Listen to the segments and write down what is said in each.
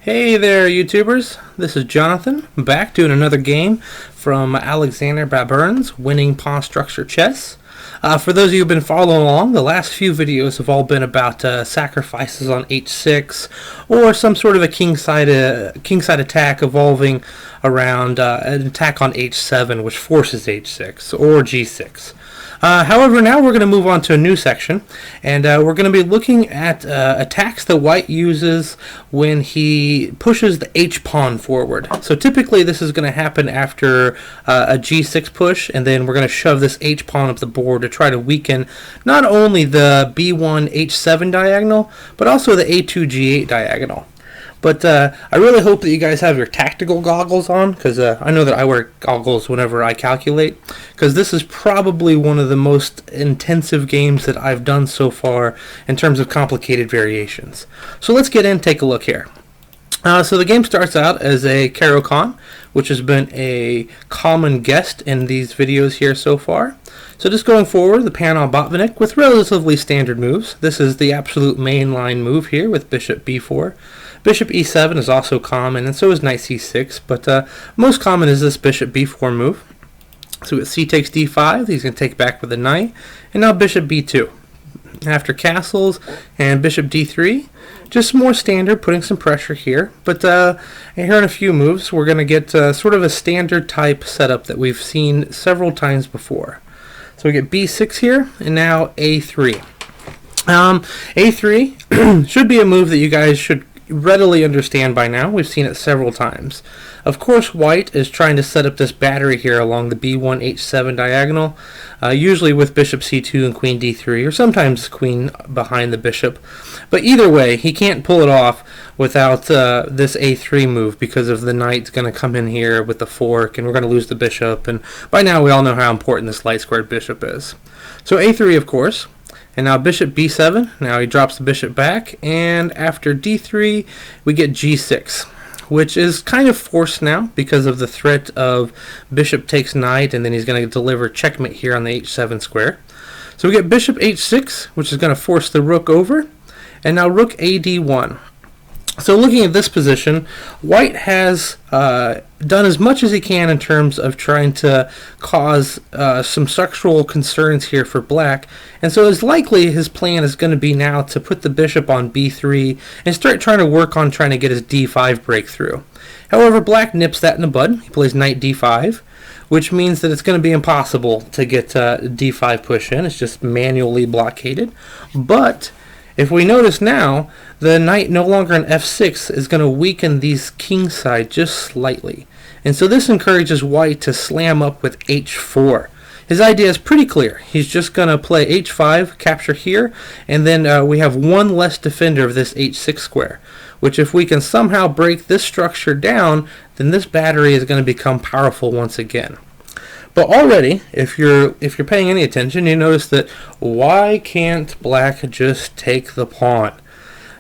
Hey there, YouTubers. This is Jonathan, back doing another game from Alexander Baburin's Winning Pawn Structure Chess. For those of you who've been following along, the last few videos have all been about sacrifices on h6 or some sort of a kingside attack evolving around an attack on h7 which forces h6 or g6. However, now we're going to move on to a new section, and we're going to be looking at attacks that white uses when he pushes the h-pawn forward. So typically this is going to happen after a g6 push, and then we're going to shove this h-pawn up the board to try to weaken not only the b1 h7 diagonal, but also the a2 g8 diagonal. But I really hope that you guys have your tactical goggles on, because I know that I wear goggles whenever I calculate, because this is probably one of the most intensive games that I've done so far in terms of complicated variations. So let's get in and take a look here. So the game starts out as a Caro Kann, which has been a common guest in these videos here so far. So just going forward, the pan on Botvinnik with relatively standard moves. This is the absolute mainline move here with bishop b4. Bishop e7 is also common, and so is knight c6, but most common is this bishop b4 move. So with c takes d5, he's going to take back with the knight, and now bishop b2. After castles and bishop d3, just more standard, putting some pressure here. But here in a few moves, we're going to get sort of a standard type setup that we've seen several times before. So we get b6 here, and now a3. A3 should be a move that you guys should readily understand by now. We've seen it several times. Of course, white is trying to set up this battery here along the b1 h7 diagonal, usually with bishop c2 and queen d3, or sometimes queen behind the bishop. But either way, he can't pull it off without this a3 move, because of the knight's going to come in here with the fork, and we're going to lose the bishop. And by now, we all know how important this light squared bishop is. So a3, of course. And now bishop b7, now he drops the bishop back, and after d3 we get g6, which is kind of forced now because of the threat of bishop takes knight, and then he's going to deliver checkmate here on the h7 square. So we get bishop h6, which is going to force the rook over, and now rook ad1. So looking at this position, white has done as much as he can in terms of trying to cause some structural concerns here for black, and so it's likely his plan is going to be now to put the bishop on b3 and start trying to work on trying to get his d5 breakthrough. However, black nips that in the bud. He plays knight d5, which means that it's going to be impossible to get d5 push in. It's just manually blockaded. But if we notice now, the knight no longer on f6 is going to weaken these kingside just slightly. And so this encourages white to slam up with h4. His idea is pretty clear. He's just going to play h5, capture here, and then we have one less defender of this h6 square, which if we can somehow break this structure down, then this battery is going to become powerful once again. But already, if you're paying any attention, you notice that why can't black just take the pawn?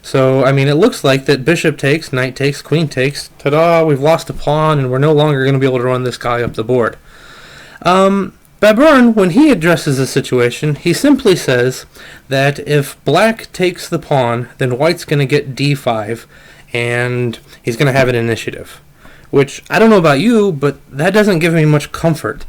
So, I mean, it looks like that bishop takes, knight takes, queen takes. Ta-da, we've lost a pawn, and we're no longer going to be able to run this guy up the board. Baburin, when he addresses the situation, he simply says that if black takes the pawn, then white's going to get d5, and he's going to have an initiative. Which, I don't know about you, but that doesn't give me much comfort.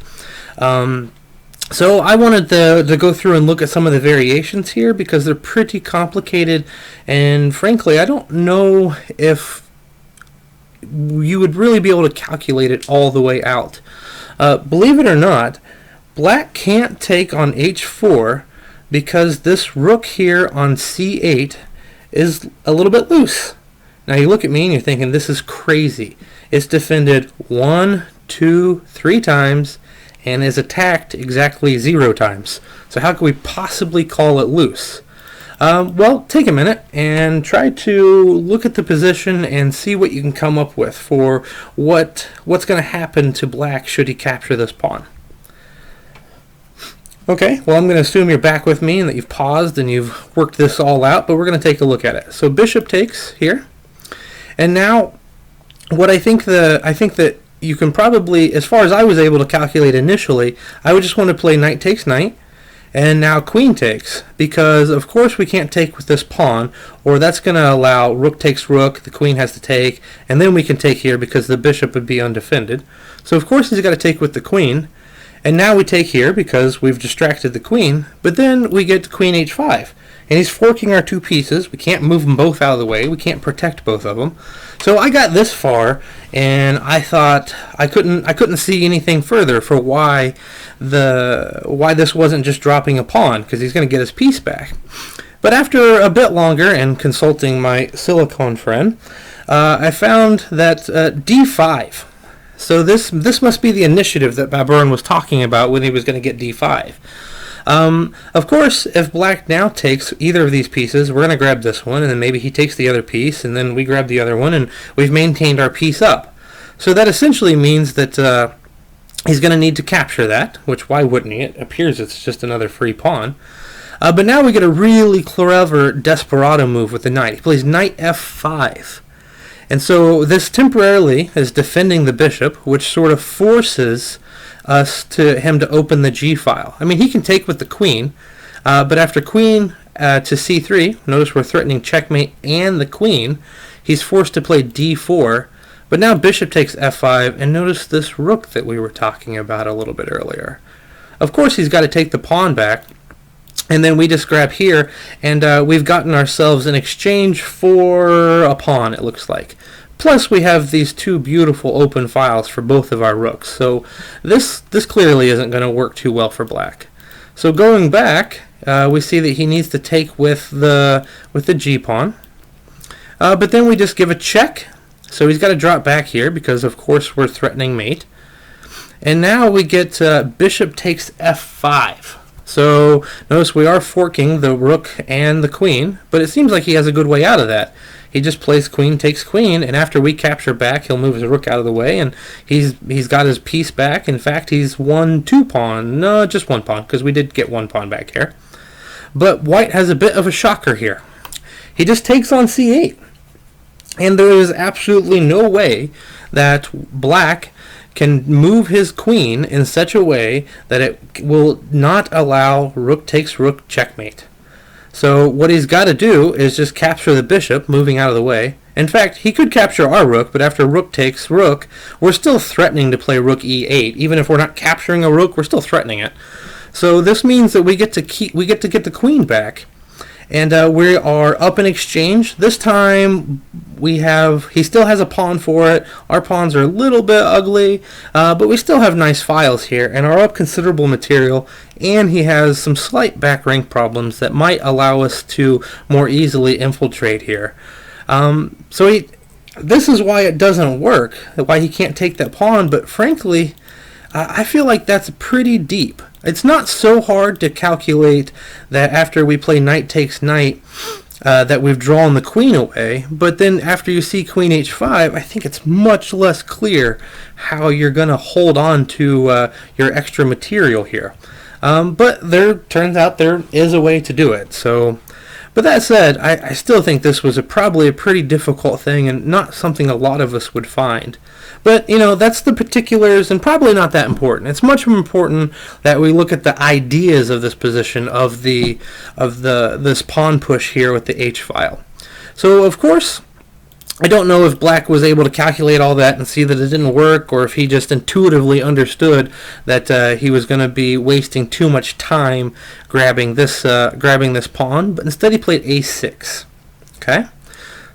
So I wanted to go through and look at some of the variations here, because they're pretty complicated, and frankly, I don't know if you would really be able to calculate it all the way out. Believe it or not, black can't take on h4 because this rook here on c8 is a little bit loose. Now you look at me and you're thinking, this is crazy. It's defended 1, 2, 3 times and is attacked exactly 0 times. So how can we possibly call it loose? Well, take a minute and try to look at the position and see what you can come up with for what's going to happen to black should he capture this pawn. Okay, well, I'm going to assume you're back with me and that you've paused and you've worked this all out, but we're going to take a look at it. So bishop takes here. And now what I think that you can probably, as far as I was able to calculate initially, I would just want to play knight takes knight, And now queen takes, because of course we can't take with this pawn, or that's going to allow rook takes rook, the queen has to take, and then we can take here because the bishop would be undefended. So of course he's got to take with the queen, and now we take here because we've distracted the queen, but then we get queen h5. And he's forking our two pieces. We can't move them both out of the way. We can't protect both of them. So I got this far, and I thought I couldn't see anything further for why this wasn't just dropping a pawn, because he's going to get his piece back. But after a bit longer and consulting my silicone friend, I found that d5. So this must be the initiative that Baburin was talking about when he was going to get d5. Of course, if black now takes either of these pieces, we're going to grab this one, and then maybe he takes the other piece, and then we grab the other one, and we've maintained our piece up. So that essentially means that he's going to need to capture that, which why wouldn't he? It appears it's just another free pawn. But now we get a really clever desperado move with the knight. He plays knight f5. And so this temporarily is defending the bishop, which sort of forces him to open the g file. I mean, he can take with the queen, but after queen to c3, notice we're threatening checkmate and the queen, he's forced to play d4, but now bishop takes f5, and notice this rook that we were talking about a little bit earlier. Of course, he's got to take the pawn back, and then we just grab here, and we've gotten ourselves an exchange for a pawn, it looks like. Plus, we have these two beautiful open files for both of our rooks. So this clearly isn't going to work too well for black. So going back, we see that he needs to take with the g pawn. But then we just give a check. So he's got to drop back here because, of course, we're threatening mate. And now we get bishop takes f5. So notice we are forking the rook and the queen, but it seems like he has a good way out of that. He just plays queen takes queen, and after we capture back, he'll move his rook out of the way, and he's got his piece back. In fact, he's won two pawn. No, just one pawn, because we did get one pawn back here. But white has a bit of a shocker here. He just takes on c8, and there is absolutely no way that black can move his queen in such a way that it will not allow rook takes rook checkmate. So what he's got to do is just capture the bishop, moving out of the way. In fact, he could capture our rook, but after rook takes rook, we're still threatening to play rook e8. Even if we're not capturing a rook, we're still threatening it. So this means that we get to get the queen back. And we are up in exchange. This time he still has a pawn for it. Our pawns are a little bit ugly, but we still have nice files here and are up considerable material. And he has some slight back rank problems that might allow us to more easily infiltrate here. This is why it doesn't work, why he can't take that pawn, but frankly, I feel like that's pretty deep. It's not so hard to calculate that after we play knight takes knight, that we've drawn the queen away, but then after you see queen h5, I think it's much less clear how you're going to hold on to your extra material here. But turns out there is a way to do it. So, but that said, I still think this was probably a pretty difficult thing and not something a lot of us would find. But, that's the particulars and probably not that important. It's much more important that we look at the ideas of this position of this pawn push here with the H file. So, of course, I don't know if black was able to calculate all that and see that it didn't work, or if he just intuitively understood that he was going to be wasting too much time grabbing this pawn, but instead he played a6. Okay?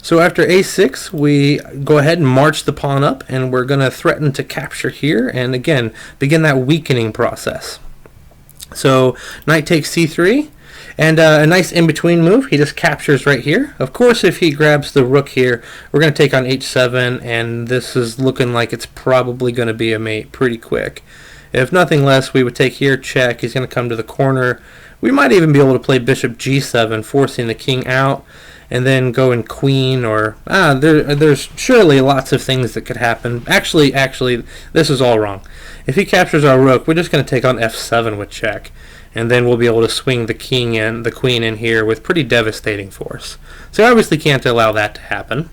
So after a6, we go ahead and march the pawn up, and we're going to threaten to capture here, and again, begin that weakening process. So knight takes c3, and a nice in-between move, he just captures right here. Of course, if he grabs the rook here, we're going to take on h7, and this is looking like it's probably going to be a mate pretty quick. If nothing less, we would take here, check, he's going to come to the corner. We might even be able to play bishop g7, forcing the king out, and then go in queen, or there's surely lots of things that could happen. Actually, this is all wrong. If he captures our rook, we're just going to take on f7 with check, and then we'll be able to swing the queen in here with pretty devastating force. So I obviously can't allow that to happen.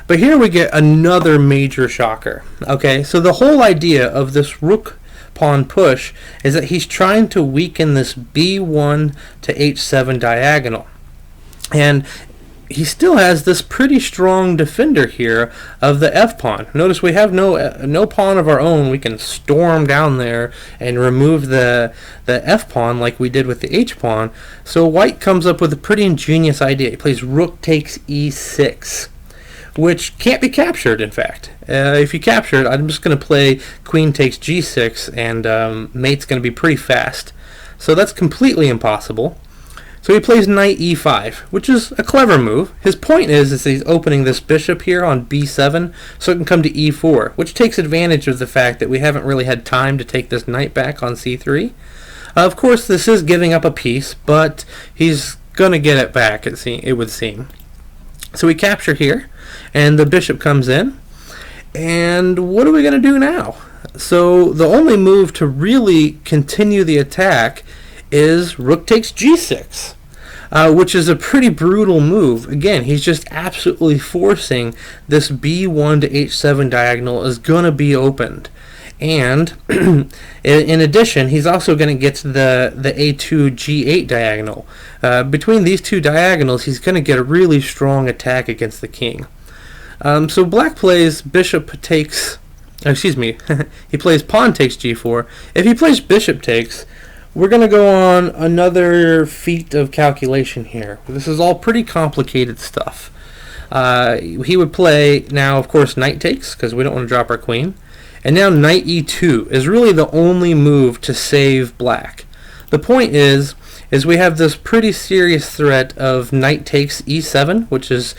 But here we get another major shocker. Okay, so the whole idea of this rook pawn push is that he's trying to weaken this b1 to h7 diagonal. And he still has this pretty strong defender here of the f-pawn. Notice we have no pawn of our own. We can storm down there and remove the f-pawn like we did with the h-pawn. So white comes up with a pretty ingenious idea. He plays rook takes e6, which can't be captured, in fact. If you capture it, I'm just going to play queen takes g6, and mate's going to be pretty fast. So that's completely impossible. So he plays knight e5, which is a clever move. His point is he's opening this bishop here on b7 so it can come to e4, which takes advantage of the fact that we haven't really had time to take this knight back on c3. Of course, this is giving up a piece, but he's going to get it back, it would seem. So we capture here, and the bishop comes in. And what are we going to do now? So the only move to really continue the attack is rook takes g6, which is a pretty brutal move. Again, he's just absolutely forcing this b1 to h7 diagonal is going to be opened. And in addition, he's also going to get to the a2 g8 diagonal. Between these two diagonals, he's going to get a really strong attack against the king. So black plays bishop takes, he plays pawn takes g4. If he plays bishop takes, we're going to go on another feat of calculation here. This is all pretty complicated stuff. He would play now, of course, knight takes, because we don't want to drop our queen. And now knight e2 is really the only move to save black. The point is we have this pretty serious threat of knight takes e7, which is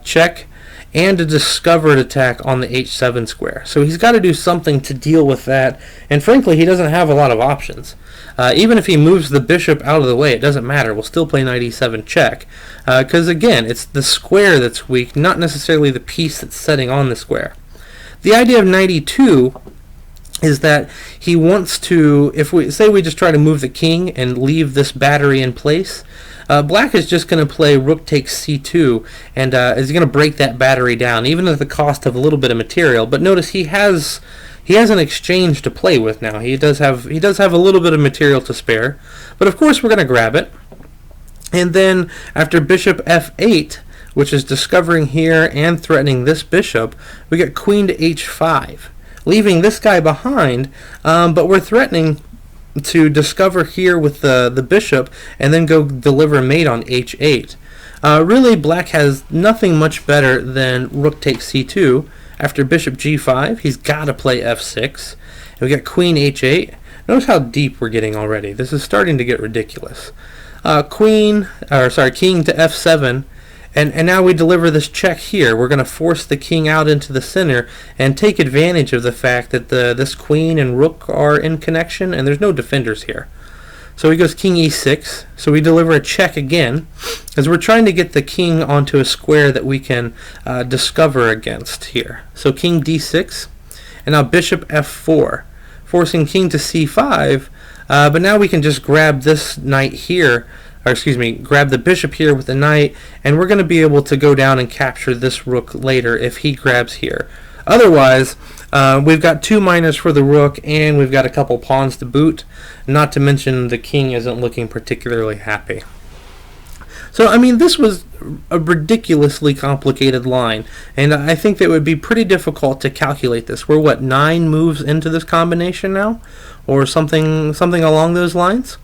check, and a discovered attack on the h7 square. So he's got to do something to deal with that, and frankly, he doesn't have a lot of options. Even if he moves the bishop out of the way, it doesn't matter. We'll still play knight e7 check, because again, it's the square that's weak, not necessarily the piece that's setting on the square. The idea of knight e2 is that he wants to, if we say we just try to move the king and leave this battery in place, black is just going to play rook takes c2 and is going to break that battery down, even at the cost of a little bit of material. But notice he has an exchange to play with now. He does have a little bit of material to spare, but of course we're going to grab it. And then after bishop f8, which is discovering here and threatening this bishop, we get queen to h5, leaving this guy behind, but we're threatening to discover here with the bishop and then go deliver mate on h8. Really, black has nothing much better than rook takes c2. After bishop g5, he's got to play f6. And we got queen h8. Notice how deep we're getting already. This is starting to get ridiculous. King to f7. And now we deliver this check here. We're going to force the king out into the center and take advantage of the fact that this queen and rook are in connection and there's no defenders here. So he goes king e6. So we deliver a check again as we're trying to get the king onto a square that we can discover against here. So king d6 and now bishop f4, forcing king to c5. But now we can just grab this knight here, grab the bishop here with the knight, and we're going to be able to go down and capture this rook later if he grabs here. Otherwise, we've got 2 minors for the rook, and we've got a couple pawns to boot, not to mention the king isn't looking particularly happy. So, I mean, this was a ridiculously complicated line, and I think that it would be pretty difficult to calculate this. We're, 9 moves into this combination now? Or something along those lines?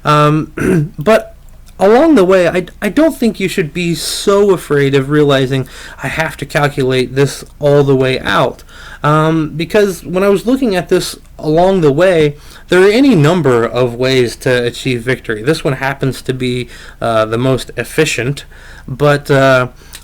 But along the way, I don't think you should be so afraid of realizing I have to calculate this all the way out. Because when I was looking at this along the way, there are any number of ways to achieve victory. This one happens to be the most efficient, but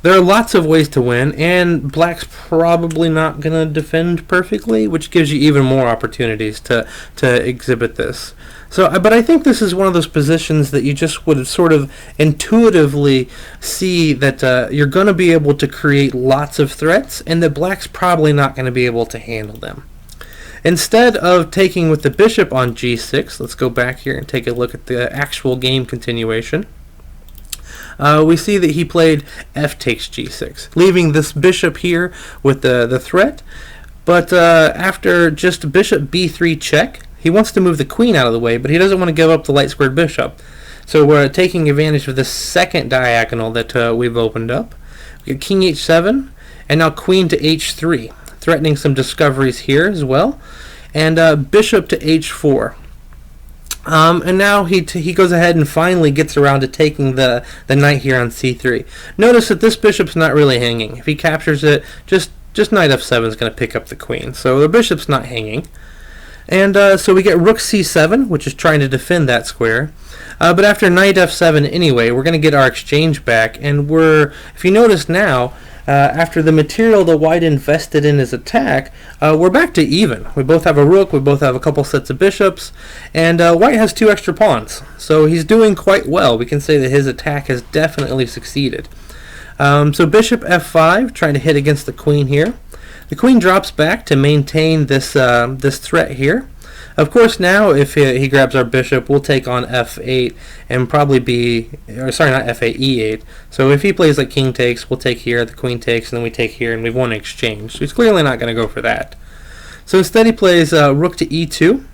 there are lots of ways to win, and black's probably not going to defend perfectly, which gives you even more opportunities to exhibit this. So, but I think this is one of those positions that you just would sort of intuitively see that you're going to be able to create lots of threats, and that black's probably not going to be able to handle them. Instead of taking with the bishop on g6, let's go back here and take a look at the actual game continuation. We see that he played f takes g6, leaving this bishop here with the threat. But after just bishop b3 check, he wants to move the queen out of the way, but he doesn't want to give up the light squared bishop. So we're taking advantage of the second diagonal that we've opened up. We get king h7, and now queen to h3, threatening some discoveries here as well. And bishop to h4. And now he goes ahead and finally gets around to taking the knight here on c3. Notice that this bishop's not really hanging. If he captures it, just knight f7 is going to pick up the queen. So the bishop's not hanging. And so we get rook c7, which is trying to defend that square. But after knight f7 anyway, we're going to get our exchange back. And if you notice now, after the material the white invested in his attack, we're back to even. We both have a rook, we both have a couple sets of bishops, and white has 2 extra pawns. So he's doing quite well. We can say that his attack has definitely succeeded. So bishop f5, trying to hit against the queen here. The queen drops back to maintain this threat here. Of course, now if he grabs our bishop, we'll take on f8 and probably not f8, e8. So if he plays like king takes, we'll take here, the queen takes, and then we take here, and we've won an exchange. So he's clearly not going to go for that. So instead he plays rook to e2,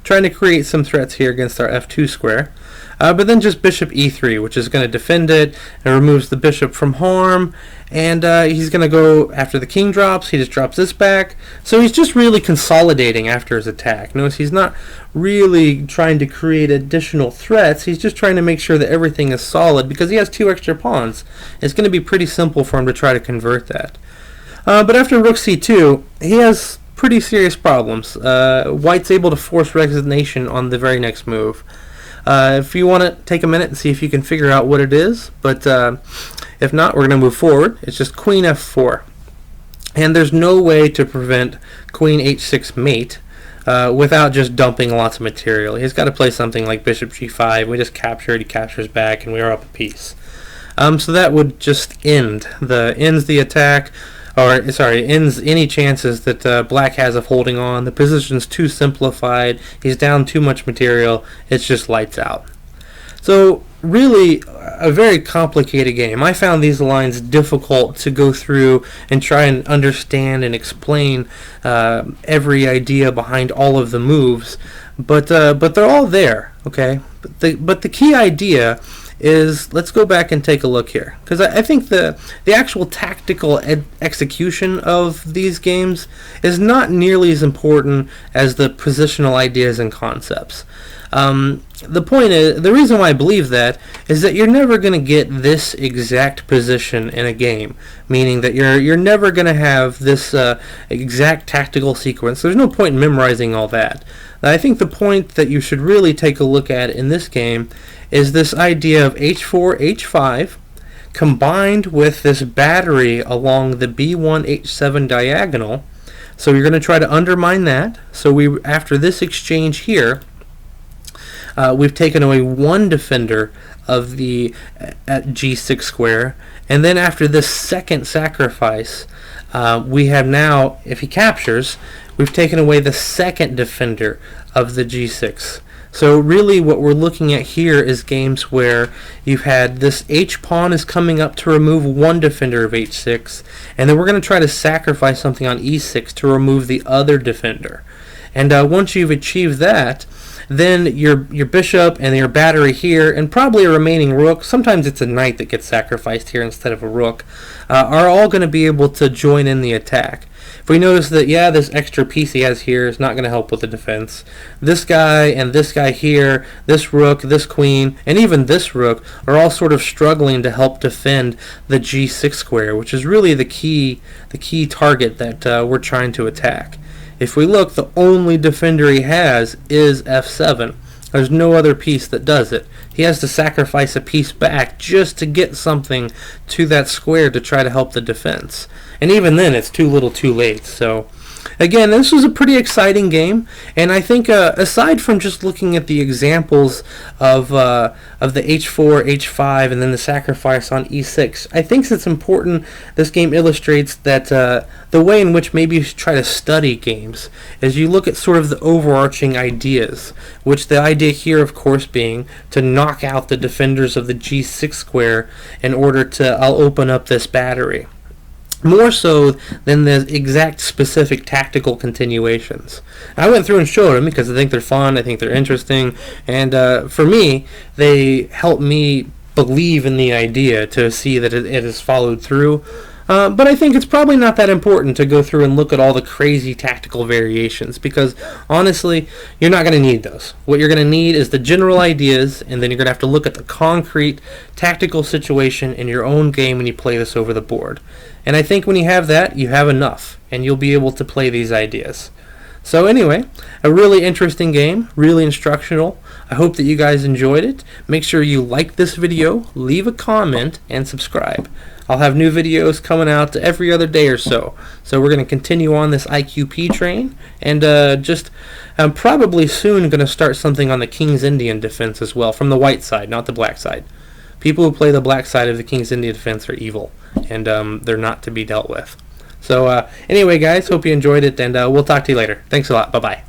trying to create some threats here against our f2 square. But then just bishop e3, which is going to defend it and removes the bishop from harm. And he's going to go after the king drops. He just drops this back. So he's just really consolidating after his attack. Notice he's not really trying to create additional threats. He's just trying to make sure that everything is solid because he has 2 extra pawns. It's going to be pretty simple for him to try to convert that. But after rook c2, he has pretty serious problems. White's able to force resignation on the very next move. If you want to take a minute and see if you can figure out what it is, but if not, we're going to move forward. It's just queen f4. And there's no way to prevent queen h6 mate without just dumping lots of material. He's got to play something like bishop g5. We just capture it, he captures back, and we are up a piece. So that would just ends the attack, or sorry, ends any chances that black has of holding on. The position's too simplified. He's down too much material. It's just lights out. So really a very complicated game. I found these lines difficult to go through and try and understand and explain every idea behind all of the moves, but they're all there, okay? But the key idea is, let's go back and take a look here, because I think the actual tactical execution of these games is not nearly as important as the positional ideas and concepts. The point is, the reason why I believe that is that you're never going to get this exact position in a game, meaning that you're never going to have this exact tactical sequence. There's no point in memorizing all that. I think the point that you should really take a look at in this game is this idea of h4, h5 combined with this battery along the b1, h7 diagonal. So you're going to try to undermine that. So after this exchange here, we've taken away one defender of the at g6 square, and then after this second sacrifice, we have now, if he captures, we've taken away the second defender of the g6. So really what we're looking at here is games where you've had this h pawn is coming up to remove one defender of h6, and then we're going to try to sacrifice something on e6 to remove the other defender. And once you've achieved that, then your bishop and your battery here, and probably a remaining rook, sometimes it's a knight that gets sacrificed here instead of a rook, are all going to be able to join in the attack. If we notice that, yeah, this extra piece he has here is not going to help with the defense. This guy and this guy here, this rook, this queen, and even this rook are all sort of struggling to help defend the g6 square, which is really the key target that we're trying to attack. If we look, the only defender he has is f7. There's no other piece that does it. He has to sacrifice a piece back just to get something to that square to try to help the defense. And even then, it's too little too late. So, again, this was a pretty exciting game. And I think aside from just looking at the examples of the h4, h5, and then the sacrifice on e6, I think it's important this game illustrates that the way in which maybe you should try to study games is you look at sort of the overarching ideas, which the idea here, of course, being to knock out the defenders of the g6 square in order to open up this battery. more so than the exact specific tactical continuations. I went through and showed them because I think they're fun, I think they're interesting, and for me, they help me believe in the idea to see that it is followed through. But I think it's probably not that important to go through and look at all the crazy tactical variations, because honestly, you're not going to need those. What you're going to need is the general ideas, and then you're going to have to look at the concrete tactical situation in your own game when you play this over the board. And I think when you have that, you have enough, and you'll be able to play these ideas. So anyway, a really interesting game, really instructional. I hope that you guys enjoyed it. Make sure you like this video, leave a comment, and subscribe. I'll have new videos coming out every other day or so. So we're going to continue on this IQP train, and I'm probably soon going to start something on the King's Indian defense as well, from the white side, not the black side. People who play the black side of the King's Indian defense are evil, and they're not to be dealt with. So anyway, guys, hope you enjoyed it, and we'll talk to you later. Thanks a lot. Bye-bye.